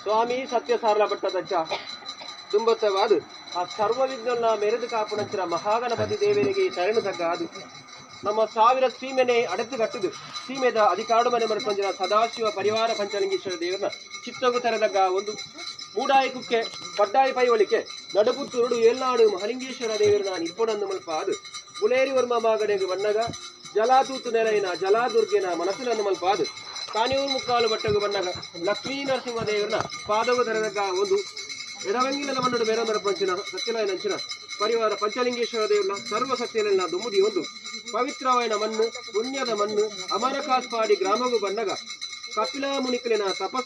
ಸ್ವಾಮಿ ಸತ್ಯ ಸಾರಲ ಭಟ್ಟದಜ್ಜ ತುಂಬತ್ತವಾದು ಆ ಸರ್ವ ವಿಘ್ನ ಮೆರೆದು ಕಾಪುನಂಚಿನ ಮಹಾಗಣಪತಿ ದೇವರಿಗೆ ಶರಣು ತಗ್ಗಾದು ನಮ್ಮ 1000 ಸೀಮೆನೆ ಅಡೆತು ಕಟ್ಟುದು ಸೀಮೆದ ಅಧಿಕಾಡು ಮನೆ ಮರ್ಪಂಜಿನ ಸದಾಶಿವ ಪರಿವಾರ ಪಂಚಲಿಂಗೇಶ್ವರ ದೇವರನ್ನ ಚಿತ್ತಗು ತೆರೆದಗ್ಗ ಒಂದು ಮೂಡಾಯಿ ಕುಕ್ಕೆ ಪಡ್ಡಾಯಿ ಪೈವಳಿಕೆ ನಡುಪುತ್ತೂರುಡು ಏಳ್ನಾಡು ಮಹಲಿಂಗೇಶ್ವರ ದೇವರನ್ನ ನಿಪ್ಪುಣಂದು ಮಲ್ಪ ಅದು ಬುಲೇರಿ ವರ್ಮ ಮಾಗಡೆಗೆ ಬಣ್ಣಗ ಜಲಾತೂತು ನೆಲೆಯಿನ ಜಲಾದುರ್ಗಿನ ಮನಸ್ಸಿನನ್ನು ಮಲ್ಪ ಅದು ಕಾನಿಯೂರು ಮುಕ್ಕಾಲು ಬಟ್ಟೆಗೂ ಬಣ್ಣಗ ಲಕ್ಷ್ಮೀ ನರಸಿಂಹ ದೇವರನ್ನ ಪಾದವು ತೆರೆದಗ್ಗ ಒಂದು ಎಡವಂಗಿಲದ ಮಣ್ಣು ಬೇರೆ ಪಂಚಿನ ಸತ್ಯನಾರಾಯಣ ಅಂಚಿನ ಪರಿವಾರ ಪಂಚಲಿಂಗೇಶ್ವರ ದೇವರ ಸರ್ವ ಸತ್ಯನ ದುಮ್ಮುದಿ ಒಂದು ಪವಿತ್ರವಾಯಿನ ಮಣ್ಣು ಪುಣ್ಯದ ಮಣ್ಣು ಅಮರಕಾಸ್ಪಾಡಿ ಗ್ರಾಮಗೂ ಬಂದಾಗ ಕಪಿಲಾ ಮುನಿಕಲಿನ ತಪಸ್